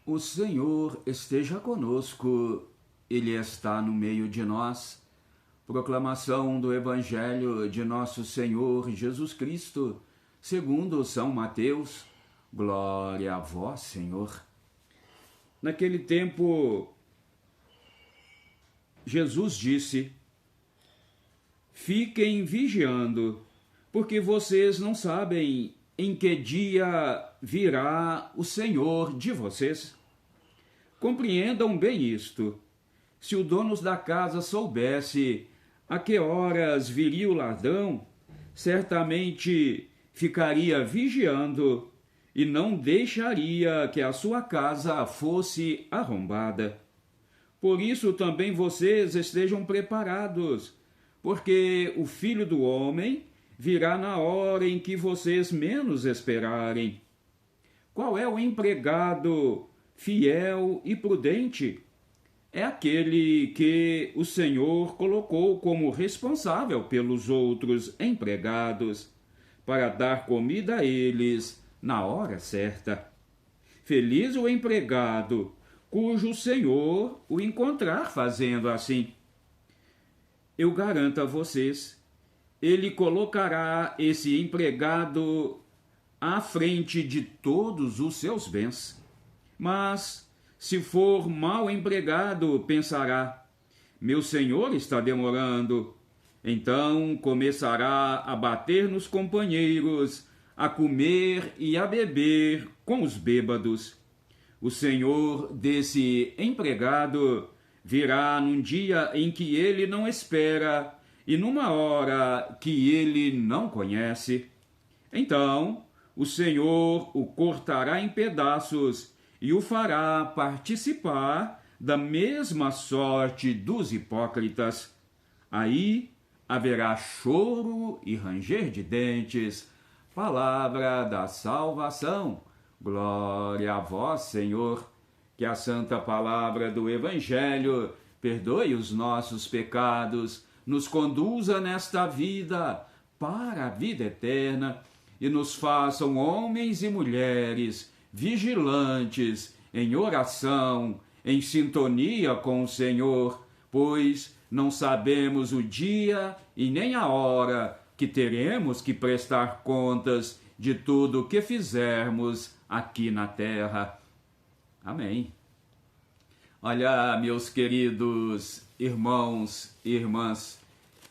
O Senhor esteja conosco, Ele está no meio de nós. Proclamação do Evangelho de Nosso Senhor Jesus Cristo, segundo São Mateus. Glória a vós, Senhor. Naquele tempo, Jesus disse: Fiquem vigiando, porque vocês não sabem em que dia virá o Senhor de vocês. Compreendam bem isto. Se o dono da casa soubesse a que horas viria o ladrão, certamente ficaria vigiando e não deixaria que a sua casa fosse arrombada. Por isso também vocês estejam preparados, porque o Filho do Homem virá na hora em que vocês menos esperarem. Qual é o empregado fiel e prudente? É aquele que o Senhor colocou como responsável pelos outros empregados, para dar comida a eles na hora certa. Feliz o empregado cujo Senhor o encontrar fazendo assim. Eu garanto a vocês, ele colocará esse empregado à frente de todos os seus bens. Mas, se for mal empregado, pensará: meu senhor está demorando. Então começará a bater nos companheiros, a comer e a beber com os bêbados. O senhor desse empregado virá num dia em que ele não espera e numa hora que ele não conhece. Então o Senhor o cortará em pedaços e o fará participar da mesma sorte dos hipócritas. Aí haverá choro e ranger de dentes. Palavra da salvação. Glória a vós, Senhor. Que a santa palavra do Evangelho perdoe os nossos pecados, nos conduza nesta vida para a vida eterna e nos façam homens e mulheres vigilantes, em oração, em sintonia com o Senhor, pois não sabemos o dia e nem a hora que teremos que prestar contas de tudo o que fizermos aqui na terra. Amém. Olha, meus queridos irmãos e irmãs,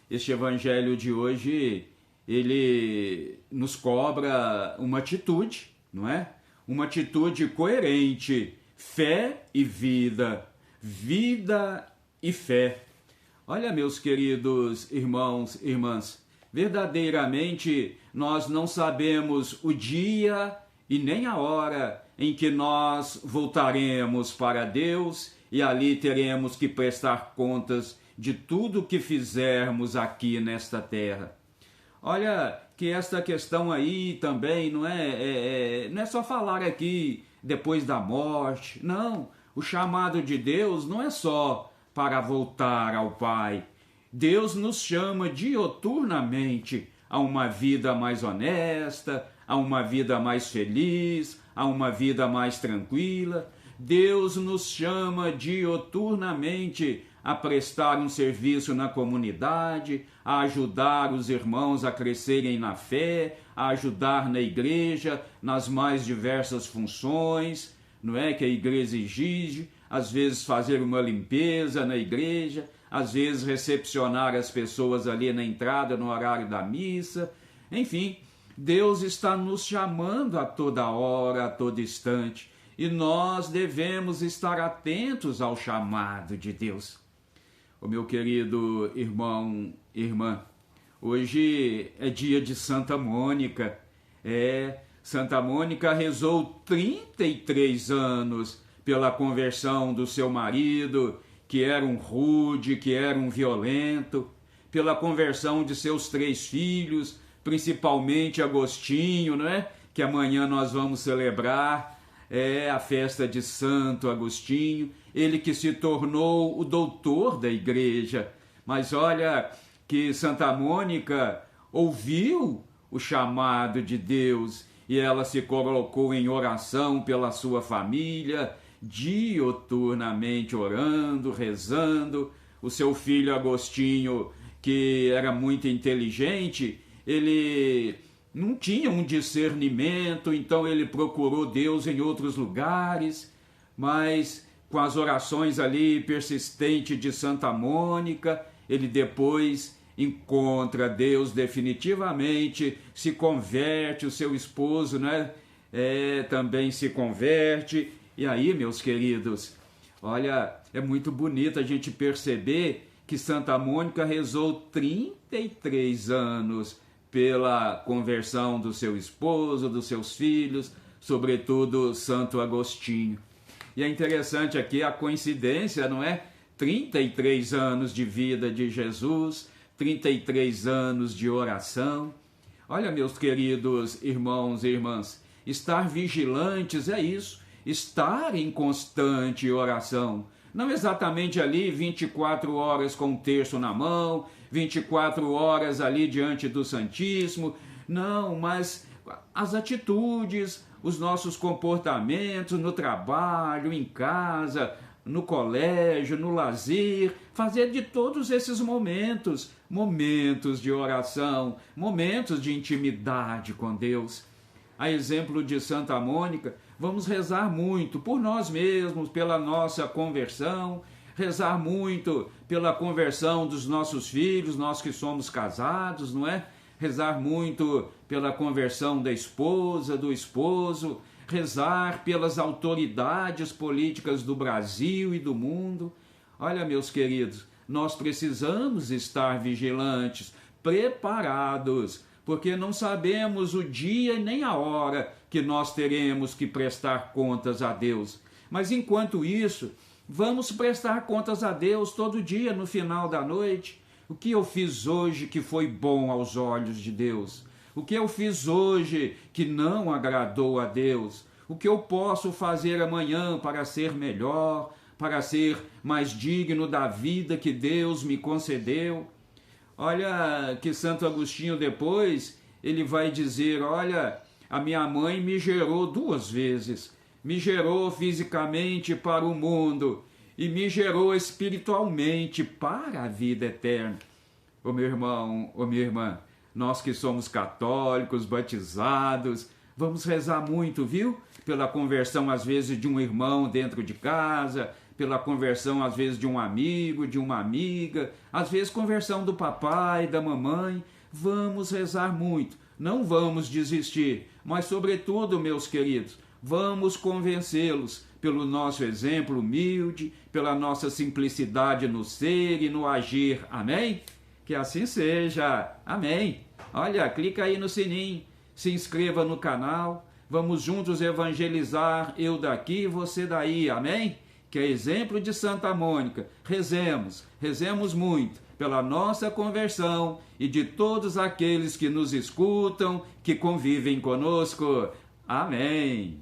este evangelho de hoje, ele nos cobra uma atitude, não é? Uma atitude coerente, fé e vida, vida e fé. Olha, meus queridos irmãos e irmãs, verdadeiramente nós não sabemos o dia e nem a hora em que nós voltaremos para Deus e ali teremos que prestar contas de tudo que fizermos aqui nesta terra. Olha que esta questão aí também não é só falar aqui depois da morte. Não, o chamado de Deus não é só para voltar ao Pai. Deus nos chama dioturnamente a uma vida mais honesta, a uma vida mais feliz, a uma vida mais tranquila. Deus nos chama dioturnamente a prestar um serviço na comunidade, a ajudar os irmãos a crescerem na fé, a ajudar na igreja, nas mais diversas funções, não é, que a igreja exige, às vezes fazer uma limpeza na igreja, às vezes recepcionar as pessoas ali na entrada no horário da missa. Enfim, Deus está nos chamando a toda hora, a todo instante, e nós devemos estar atentos ao chamado de Deus. O meu querido irmão e irmã, hoje é dia de Santa Mônica. Santa Mônica rezou 33 anos pela conversão do seu marido, que era um rude, que era um violento, pela conversão de seus 3 filhos, principalmente Agostinho, não é? Que amanhã nós vamos celebrar a festa de Santo Agostinho, ele que se tornou o doutor da igreja. Mas olha que Santa Mônica ouviu o chamado de Deus e ela se colocou em oração pela sua família diuturnamente orando, rezando. O seu filho Agostinho, que era muito inteligente, ele não tinha um discernimento, então ele procurou Deus em outros lugares, mas com as orações ali persistentes de Santa Mônica, ele depois encontra Deus definitivamente, se converte, o seu esposo, né, também se converte. E aí, meus queridos, olha, é muito bonito a gente perceber que Santa Mônica rezou 33 anos pela conversão do seu esposo, dos seus filhos, sobretudo Santo Agostinho. E é interessante aqui a coincidência, não é? 33 anos de vida de Jesus, 33 anos de oração. Olha, meus queridos irmãos e irmãs, estar vigilantes é isso, estar em constante oração. Não exatamente ali 24 horas com o terço na mão, 24 horas ali diante do Santíssimo. Não, mas as atitudes, os nossos comportamentos no trabalho, em casa, no colégio, no lazer, fazer de todos esses momentos de oração, momentos de intimidade com Deus. A exemplo de Santa Mônica, vamos rezar muito por nós mesmos, pela nossa conversão, rezar muito pela conversão dos nossos filhos, nós que somos casados, não é? Rezar muito pela conversão da esposa, do esposo, rezar pelas autoridades políticas do Brasil e do mundo. Olha, meus queridos, nós precisamos estar vigilantes, preparados, porque não sabemos o dia e nem a hora que nós teremos que prestar contas a Deus. Mas enquanto isso, vamos prestar contas a Deus todo dia no final da noite. O que eu fiz hoje que foi bom aos olhos de Deus? O que eu fiz hoje que não agradou a Deus? O que eu posso fazer amanhã para ser melhor, para ser mais digno da vida que Deus me concedeu? Olha que Santo Agostinho depois, ele vai dizer, olha, a minha mãe me gerou 2 vezes. Me gerou fisicamente para o mundo e me gerou espiritualmente para a vida eterna. Ô meu irmão, ô minha irmã, nós que somos católicos, batizados, vamos rezar muito, viu? Pela conversão, às vezes, de um irmão dentro de casa, pela conversão, às vezes, de um amigo, de uma amiga, às vezes, conversão do papai, da mamãe. Vamos rezar muito, não vamos desistir, mas, sobretudo, meus queridos, vamos convencê-los pelo nosso exemplo humilde, pela nossa simplicidade no ser e no agir. Amém? Que assim seja. Amém. Olha, clica aí no sininho, se inscreva no canal, vamos juntos evangelizar, eu daqui, você daí. Amém? Que é exemplo de Santa Mônica. Rezemos muito pela nossa conversão e de todos aqueles que nos escutam, que convivem conosco. Amém.